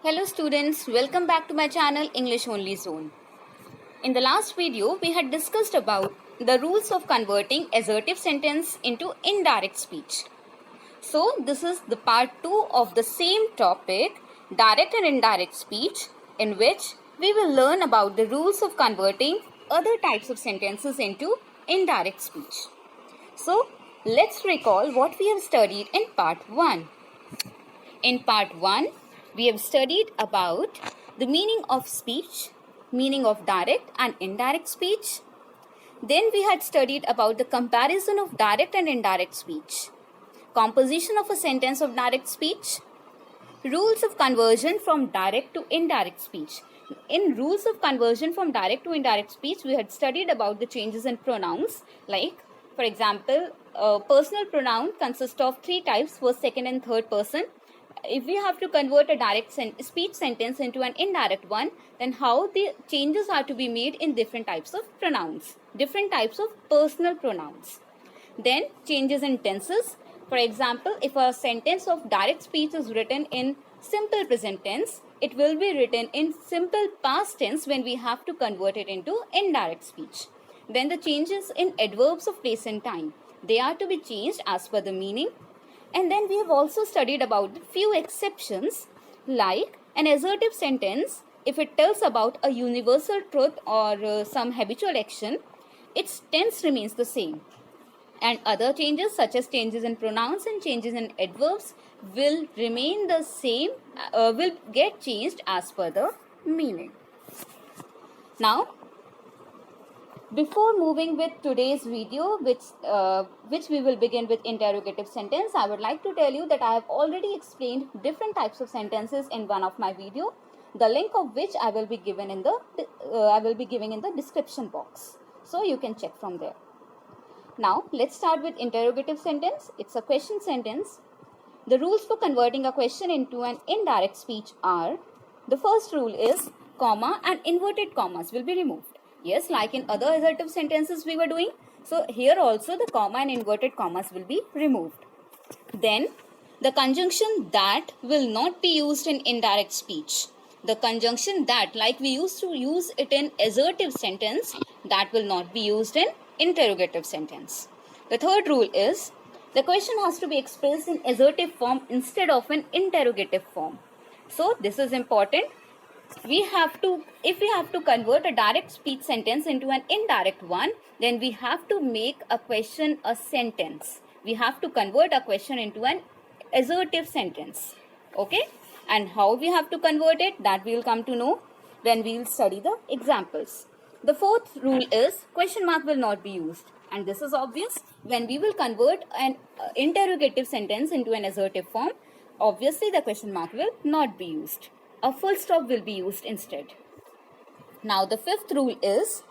Hello students, welcome back to my channel English Only Zone. In the last video, we had discussed about the rules of converting assertive sentence into indirect speech. So this is the part 2 of the same topic, direct and indirect speech, in which we will learn about the rules of converting other types of sentences into indirect speech. So let's recall what we have studied in part 1. In part 1, we have studied about the meaning of speech, meaning of direct and indirect speech. Then we had studied about the comparison of direct and indirect speech, composition of a sentence of direct speech, rules of conversion from direct to indirect speech. In rules of conversion from direct to indirect speech, we had studied about the changes in pronouns, like, for example, personal pronoun consists of 3 types, first, second and third person. If we have to convert a direct speech sentence into an indirect one, then how the changes are to be made in different types of pronouns, different types of personal pronouns. Then changes in tenses. For example, if a sentence of direct speech is written in simple present tense, it will be written in simple past tense when we have to convert it into indirect speech. Then the changes in adverbs of place and time. They are to be changed as per the meaning. And then we have also studied about the few exceptions, like an assertive sentence, if it tells about a universal truth or some habitual action, its tense remains the same. And other changes such as changes in pronouns and changes in adverbs will remain the same, will get changed as per the meaning. Now, before moving with today's video, which we will begin with interrogative sentence, I would like to tell you that I have already explained different types of sentences in one of my video, the link of which I will be giving in the description box, so you can check from there. Now let's start with interrogative sentence. It's a question sentence. The rules for converting a question into an indirect speech are: the first rule is comma and inverted commas will be removed. Yes, like in other assertive sentences we were doing. So here also the comma and inverted commas will be removed. Then the conjunction that will not be used in indirect speech. The conjunction that, like we used to use it in assertive sentence, that will not be used in interrogative sentence. The third rule is the question has to be expressed in assertive form instead of an interrogative form. So this is important. If we have to convert a direct speech sentence into an indirect one, then we have to make a question a sentence. We have to convert a question into an assertive sentence. Okay? And how we have to convert it, that we will come to know when we will study the examples. The fourth rule is question mark will not be used. And this is obvious. When we will convert an interrogative sentence into an assertive form, obviously the question mark will not be used. A full stop will be used instead. Now the fifth rule is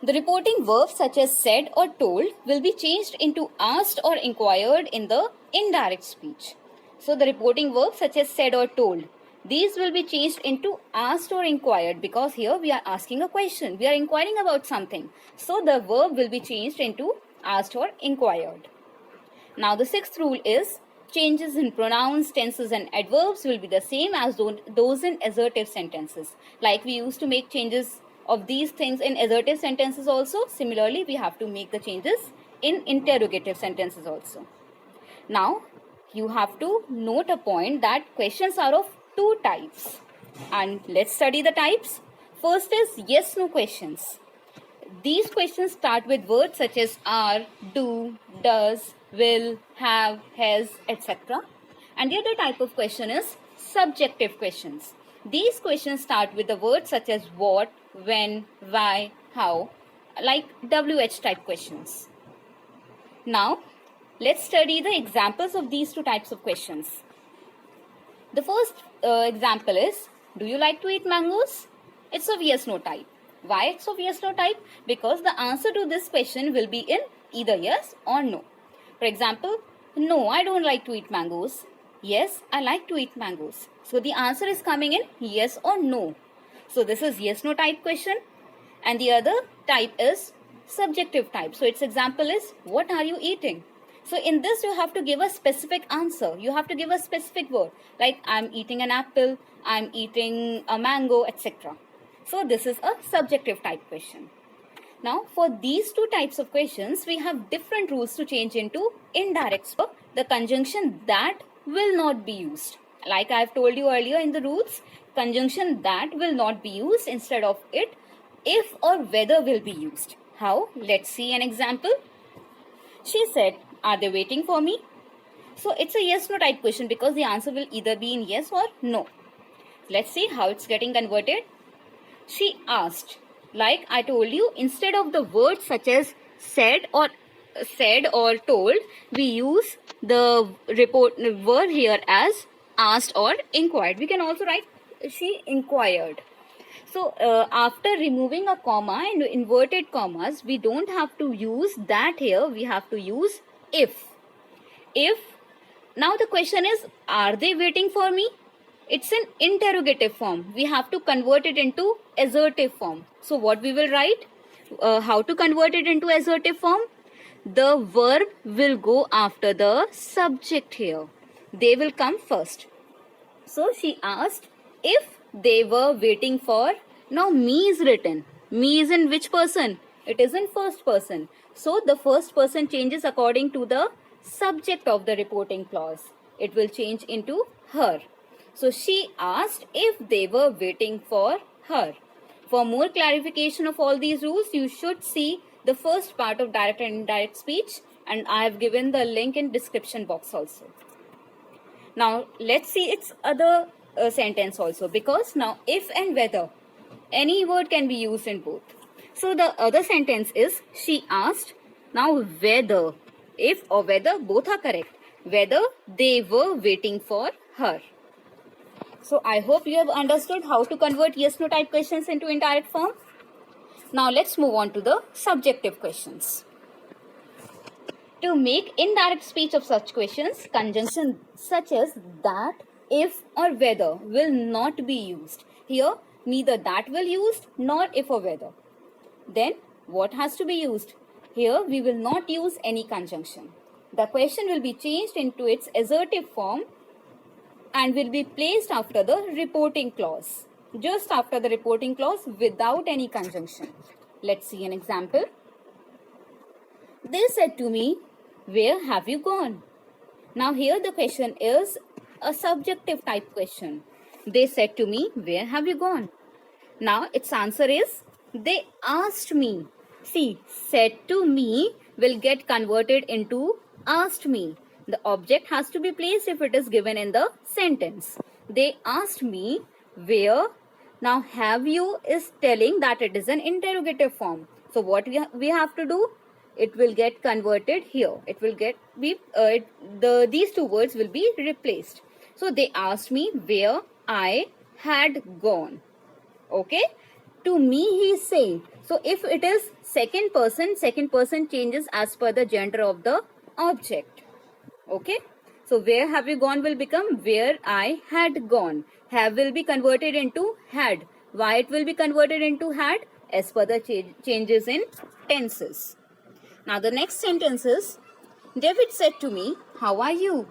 the reporting verbs such as said or told will be changed into asked or inquired in the indirect speech. So the reporting verbs such as said or told, these will be changed into asked or inquired, because here we are asking a question. We are inquiring about something. So the verb will be changed into asked or inquired. Now the sixth rule is changes in pronouns, tenses and adverbs will be the same as those in assertive sentences. Like we used to make changes of these things in assertive sentences also, similarly we have to make the changes in interrogative sentences also. Now you have to note a point that questions are of two types, and let's study the types. First is yes/no questions. These questions start with words such as are, do, does, will, have, has, etc. And the other type of question is subjective questions. These questions start with the words such as what, when, why, how, like WH type questions. Now, let's study the examples of these two types of questions. The first example is, do you like to eat mangoes? It's of yes/no type. Why it's of yes/no type? Because the answer to this question will be in either yes or no. For example, no, I don't like to eat mangoes. Yes, I like to eat mangoes. So the answer is coming in yes or no. So this is yes/no type question. And the other type is subjective type. So its example is, what are you eating? So in this, you have to give a specific answer. You have to give a specific word, like I'm eating an apple, I'm eating a mango, etc. So this is a subjective type question. Now for these two types of questions, we have different rules to change into indirect. So the conjunction that will not be used. Like I've told you earlier in the rules, conjunction that will not be used, instead of it, if or whether will be used. How? Let's see an example. She said, are they waiting for me? So it's a yes no type question because the answer will either be in yes or no. Let's see how it's getting converted. She asked, like I told you, instead of the words such as said or told, we use the word here as asked or inquired. We can also write she inquired. So after removing a comma and inverted commas, we don't have to use that here. We have to use if. If. Now the question is, are they waiting for me? It's an interrogative form. We have to convert it into assertive form. So what we will write? How to convert it into assertive form? The verb will go after the subject here. They will come first. So she asked if they were waiting for. Now me is written. Me is in which person? It is in first person. So the first person changes according to the subject of the reporting clause. It will change into her. So she asked if they were waiting for her. For more clarification of all these rules, you should see the first part of direct and indirect speech, and I have given the link in description box also. Now let's see its other sentence also, because now if and whether, any word can be used in both. So the other sentence is she asked. Now whether, if or whether, both are correct. Whether they were waiting for her. So I hope you have understood how to convert yes no type questions into indirect form. Now let's move on to the subjective questions. To make indirect speech of such questions, conjunction such as that, if or whether will not be used. Here neither that will used nor if or whether. Then what has to be used? Here we will not use any conjunction. The question will be changed into its assertive form and will be placed after the reporting clause. Just after the reporting clause without any conjunction. Let's see an example. They said to me, where have you gone? Now here the question is a subjective type question. They said to me, where have you gone? Now its answer is, they asked me. See, said to me will get converted into asked me. The object has to be placed if it is given in the sentence. They asked me where. Now have you is telling that it is an interrogative form. So what we have to do? It will get converted here. It will get these two words will be replaced. So they asked me where I had gone. Okay. To me he is saying. So if it is second person changes as per the gender of the object. Okay. So where have you gone will become where I had gone. Have will be converted into had. Why it will be converted into had? As per the changes in tenses. Now the next sentence is, David said to me, how are you?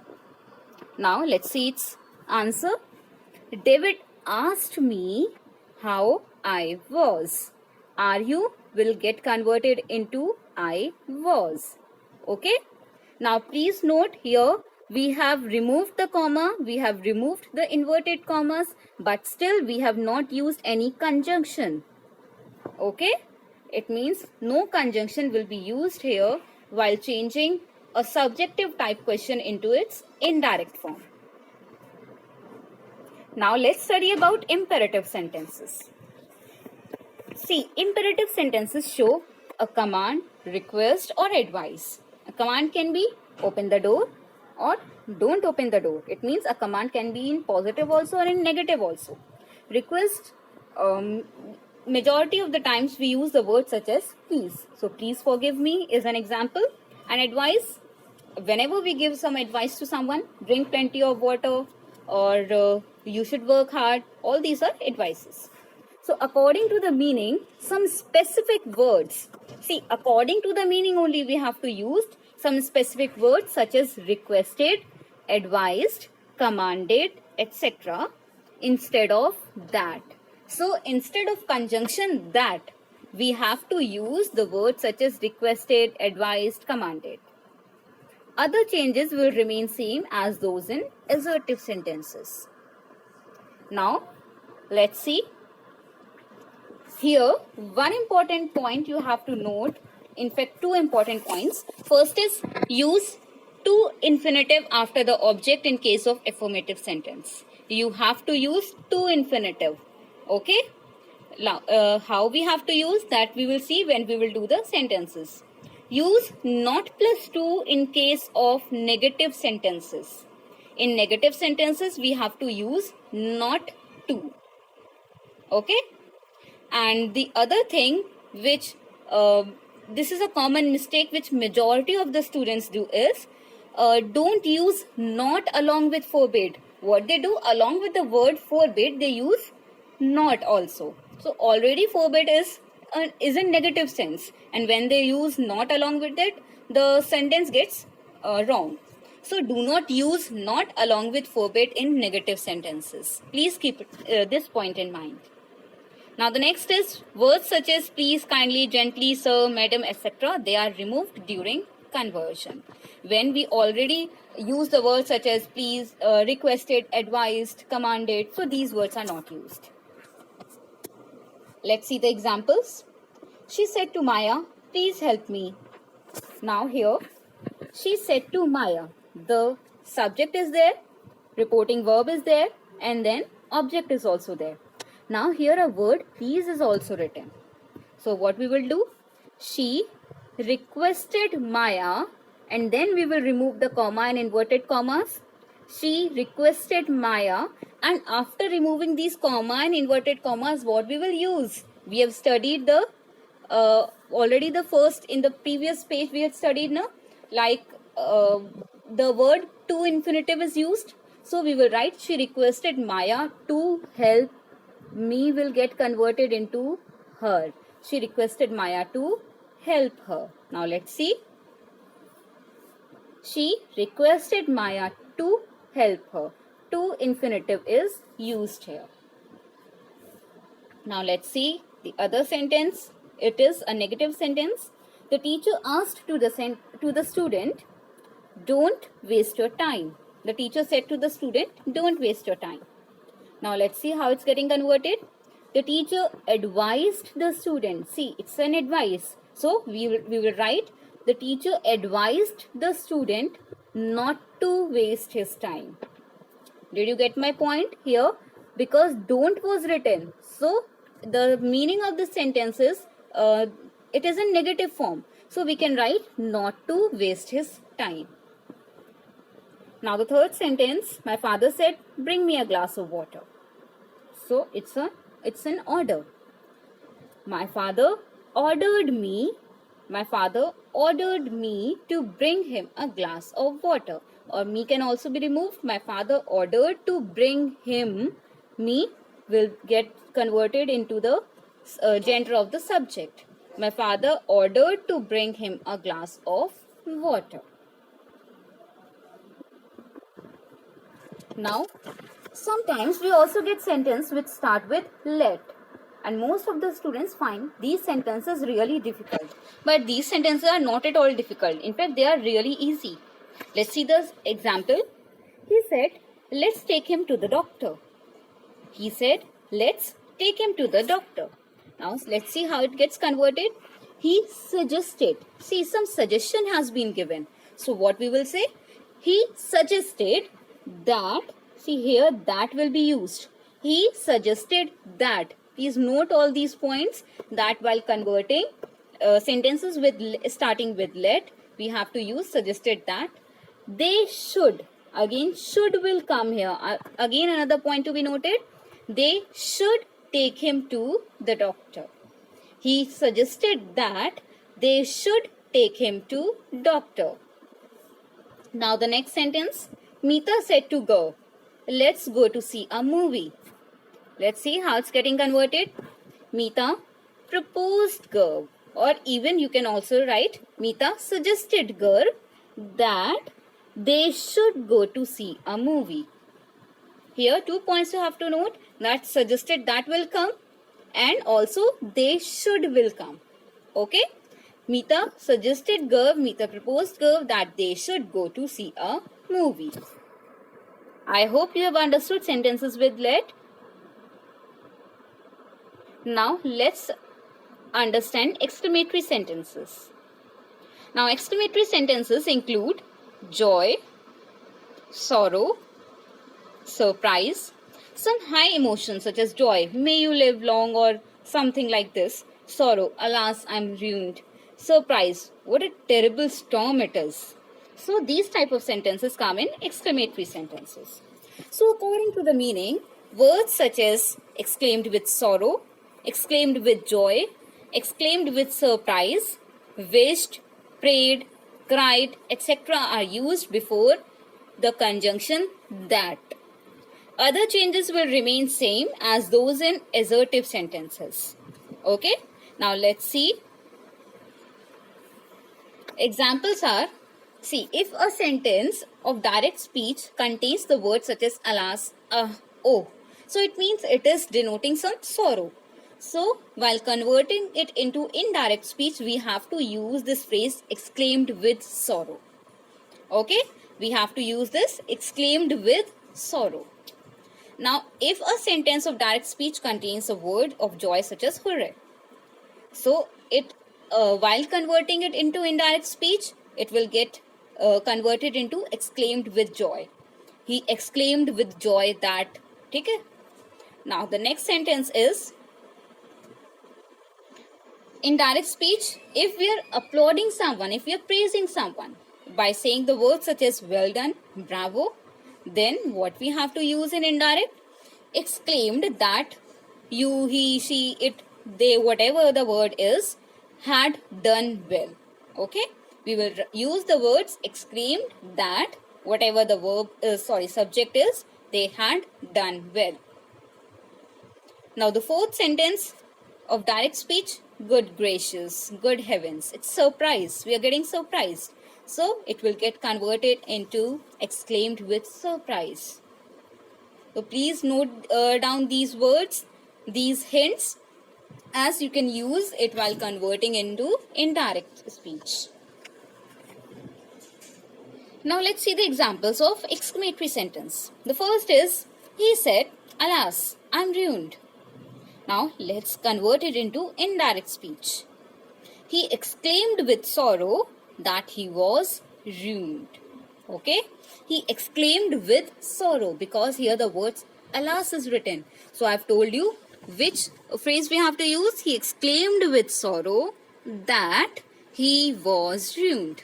Now let's see its answer. David asked me how I was. Are you will get converted into I was. Okay. Now please note here we have removed the comma, we have removed the inverted commas, but still we have not used any conjunction. Okay. It means no conjunction will be used here while changing a subjective type question into its indirect form. Now let's study about imperative sentences. See, imperative sentences show a command, request or advice. A command can be open the door or don't open the door. It means a command can be in positive also or in negative also. Request, majority of the times we use the word such as please. So please forgive me is an example. And advice, whenever we give some advice to someone, drink plenty of water or you should work hard. All these are advices. So according to the meaning, some specific words. See, according to the meaning only we have to use some specific words such as requested, advised, commanded, etc. instead of that. So instead of conjunction that, we have to use the words such as requested, advised, commanded. Other changes will remain same as those in assertive sentences. Now, let's see. Here, one important point you have to note, in fact, two important points. First is use to infinitive after the object in case of affirmative sentence. You have to use to infinitive. Okay? Now, how we have to use that we will see when we will do the sentences. Use not plus to in case of negative sentences. In negative sentences, we have to use not to. Okay? And the other thing which this is a common mistake which majority of the students do is don't use not along with forbid. What they do, along with the word forbid, they use not also. So already forbid is in negative sense, and when they use not along with it, the sentence gets wrong. So do not use not along with forbid in negative sentences. Please keep this point in mind. Now the next is words such as please, kindly, gently, sir, madam, etc. They are removed during conversion. When we already use the words such as please, requested, advised, commanded, so these words are not used. Let's see the examples. She said to Maya, please help me. Now here, she said to Maya. The subject is there, reporting verb is there, and then object is also there. Now here a word please is also written. So what we will do? She requested Maya, and then we will remove the comma and inverted commas. She requested Maya, and after removing these comma and inverted commas, what we will use? We have studied the already the first in the previous page we had studied now, like the word to infinitive is used. So we will write she requested Maya to help me will get converted into her. She requested Maya to help her. Now let's see. She requested Maya to help her. To infinitive is used here. Now let's see the other sentence. It is a negative sentence. The teacher asked to the student, don't waste your time. The teacher said to the student, don't waste your time. Now let's see how it's getting converted. The teacher advised the student. See, it's an advice. So we will write the teacher advised the student not to waste his time. Did you get my point here? Because don't was written. So the meaning of the sentence is it is in negative form. So we can write not to waste his time. Now the third sentence, my father said, bring me a glass of water. So it's an order. My father ordered me to bring him a glass of water. Or me can also be removed. My father ordered to bring him. Me will get converted into the gender of the subject. My father ordered to bring him a glass of water. Now, sometimes we also get sentences which start with let. And most of the students find these sentences really difficult. But these sentences are not at all difficult. In fact, they are really easy. Let's see the example. He said, let's take him to the doctor. He said, let's take him to the doctor. Now, let's see how it gets converted. He suggested. See, some suggestion has been given. So, what we will say? He suggested that. See here, that will be used. He suggested that. Please note all these points, that while converting sentences with starting with let, we have to use suggested that. They should. Again, should will come here. Again, another point to be noted. They should take him to the doctor. He suggested that they should take him to doctor. Now the next sentence. Meeta said to Gaurav, let's go to see a movie. Let's see how it's getting converted. Meeta proposed Gaurav, or even you can also write Meeta suggested Gaurav that they should go to see a movie. Here 2 points you have to note, that suggested that will come and also they should will come. Okay? Meeta suggested Gav, Meeta proposed Gav that they should go to see a movie. I hope you have understood sentences with let. Now let's understand exclamatory sentences. Now exclamatory sentences include joy, sorrow, surprise, some high emotions such as joy, may you live long, or something like this. Sorrow, alas, I'm ruined. Surprise, what a terrible storm it is. So these type of sentences come in exclamatory sentences. So according to the meaning, words such as exclaimed with sorrow, exclaimed with joy, exclaimed with surprise, wished, prayed, cried, etc. are used before the conjunction that. Other changes will remain same as those in assertive sentences. Okay. Now let's see. Examples are, see, if a sentence of direct speech contains the words such as alas, oh, so it means it is denoting some sorrow. So while converting it into indirect speech, we have to use this phrase exclaimed with sorrow. Okay, we have to use this exclaimed with sorrow. Now, if a sentence of direct speech contains a word of joy such as hooray, so it while converting it into indirect speech, it will get converted into exclaimed with joy. He exclaimed with joy that. Okay? Now, the next sentence is in direct speech, if we are applauding someone, if we are praising someone by saying the words such as well done, bravo, then what we have to use in indirect? Exclaimed that you, he, she, it, they, whatever the word is, had done well. Okay? We will use the words exclaimed that whatever the verb is, subject is, they had done well. Now the fourth sentence of direct speech, good gracious, good heavens. It's surprise. We are getting surprised. So it will get converted into exclaimed with surprise. So please note down these words, these hints, as you can use it while converting into indirect speech. Now let's see the examples of exclamatory sentence. The first is, he said, alas, I'm ruined. Now let's convert it into indirect speech. He exclaimed with sorrow that he was ruined. Okay? He exclaimed with sorrow because here the words alas is written. So I have told you which phrase we have to use. He exclaimed with sorrow that he was ruined.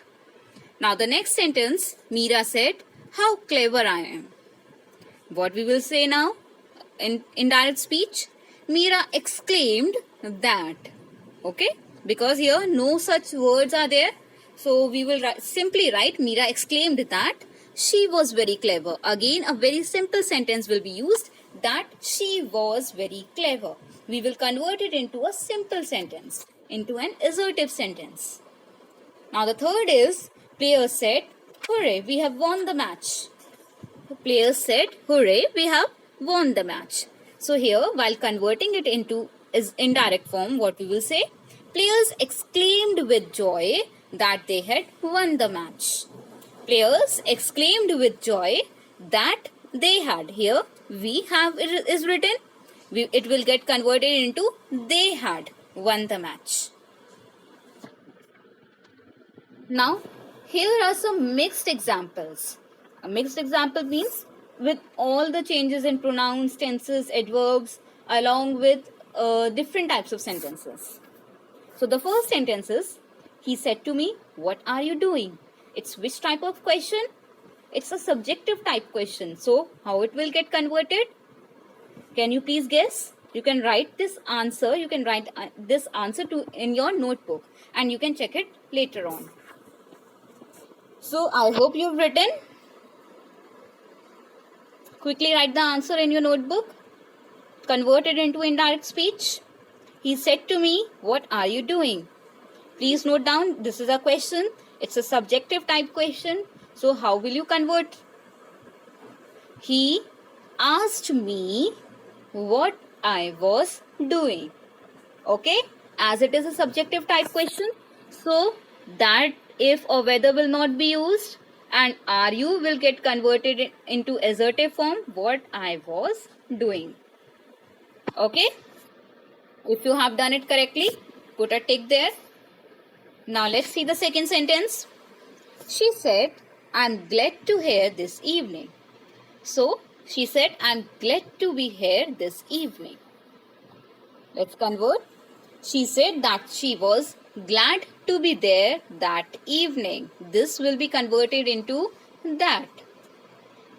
Now the next sentence, Meera said, how clever I am. What we will say now in indirect speech? Meera exclaimed that. Okay? Because here no such words are there. So we will simply write Meera exclaimed that she was very clever. Again, a very simple sentence will be used, that she was very clever. We will convert it into a simple sentence, into an assertive sentence. Now the third is, players said, hooray, we have won the match. The players said, hooray, we have won the match. So here, while converting it into indirect form, what we will say? Players exclaimed with joy that they had won the match. Players exclaimed with joy that they had. Here, we have is written. It will get converted into they had won the match. Now, here are some mixed examples. A mixed example means with all the changes in pronouns, tenses, adverbs, along with different types of sentences. So the first sentence is, he said to me, what are you doing? It's which type of question? It's a subjective type question. So how it will get converted? Can you please guess? You can write this answer. You can write this answer in your notebook and you can check it later on. So I hope you've written. Quickly write the answer in your notebook. Convert it into indirect speech. He said to me, what are you doing? Please note down, this is a question. It's a subjective type question. So how will you convert? He asked me what I was doing. Okay, as it is a subjective type question, so that if or whether will not be used, and are you will get converted into assertive form, what I was doing. Okay, if you have done it correctly, put a tick there. Now let's see the second sentence. She said, I'm glad to hear this evening. So she said, I'm glad to be here this evening. Let's convert. She said that she was glad to be there that evening. This will be converted into that.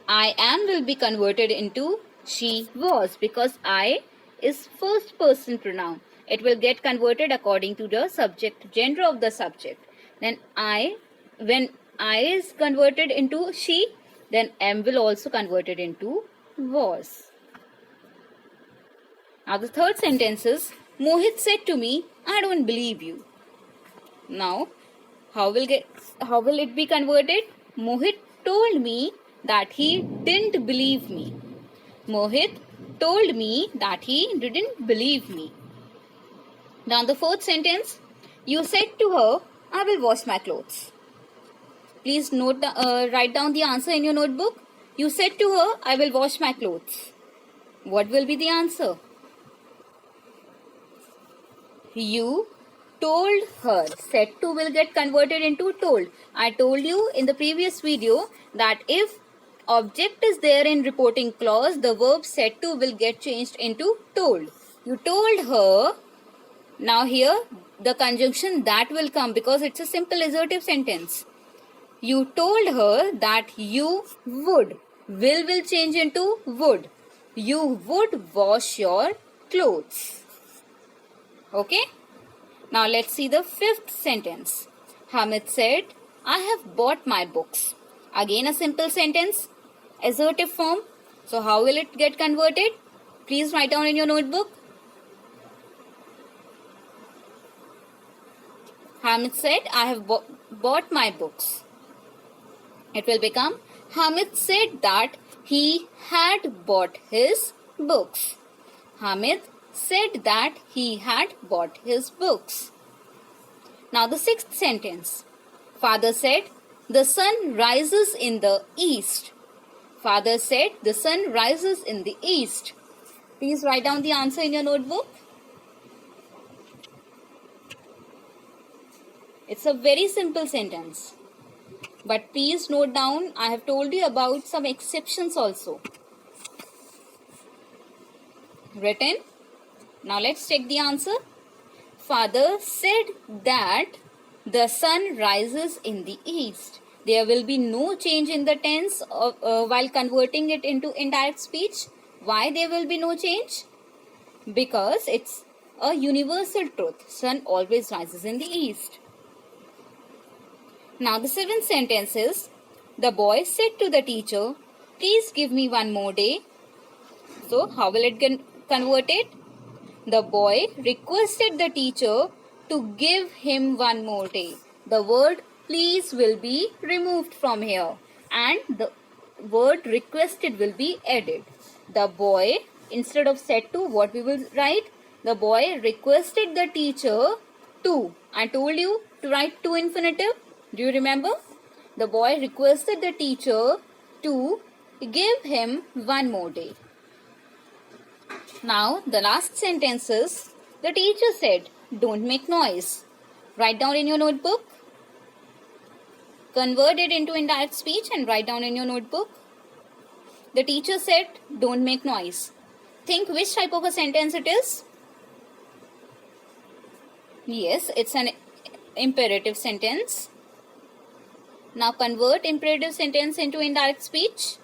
I am will be converted into she was, because I is first person pronoun. It will get converted according to the subject, gender of the subject. Then when I is converted into she, then am will also converted into was. Now the third sentence is, Mohit said to me, I don't believe you. Now, how will it be converted? Mohit told me that he didn't believe me. Mohit told me that he didn't believe me. Now the fourth sentence, you said to her, I will wash my clothes. Please write down the answer in your notebook. You said to her, I will wash my clothes. What will be the answer? You told her. Said to will get converted into told. I told you in the previous video that if object is there in reporting clause, the verb said to will get changed into told. You told her. Now here the conjunction that will come because it's a simple assertive sentence. You told her that you would. Will change into would. You would wash your clothes. Okay. Now let's see the fifth sentence. Hamid said, I have bought my books. Again a simple sentence, assertive form. So how will it get converted? Please write down in your notebook. Hamid said, I have bought my books. It will become, Hamid said that he had bought his books. Hamid said that he had bought his books. Now the sixth sentence. Father said, the sun rises in the east. Father said, the sun rises in the east. Please write down the answer in your notebook. It's a very simple sentence. But please note down, I have told you about some exceptions also. Written. Now let's check the answer. Father said that the sun rises in the east. There will be no change in the tense while converting it into indirect speech. Why there will be no change? Because it's a universal truth. Sun always rises in the east. Now the seventh sentence is, the boy said to the teacher, please give me one more day. So how will it get converted? The boy requested the teacher to give him one more day. The word please will be removed from here and the word requested will be added. The boy, instead of said to, what we will write? The boy requested the teacher to. I told you to write to infinitive. Do you remember? The boy requested the teacher to give him one more day. Now, the last sentence is, the teacher said, don't make noise. Write down in your notebook. Convert it into indirect speech and write down in your notebook. The teacher said, don't make noise. Think which type of a sentence it is? Yes, it's an imperative sentence. Now convert imperative sentence into indirect speech.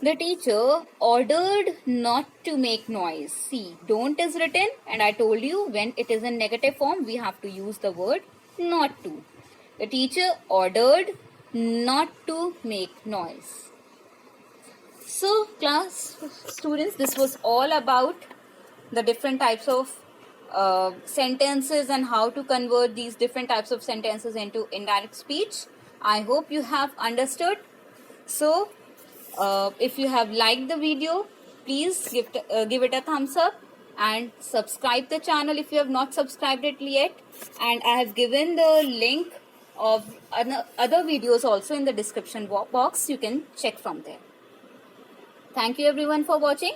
The teacher ordered not to make noise. See, don't is written and I told you when it is in negative form, we have to use the word not to. The teacher ordered not to make noise. So class students, this was all about the different types of sentences and how to convert these different types of sentences into indirect speech. I hope you have understood. So if you have liked the video, please give it a thumbs up and subscribe the channel if you have not subscribed it yet. And I have given the link of other videos also in the description box. You can check from there. Thank you everyone for watching.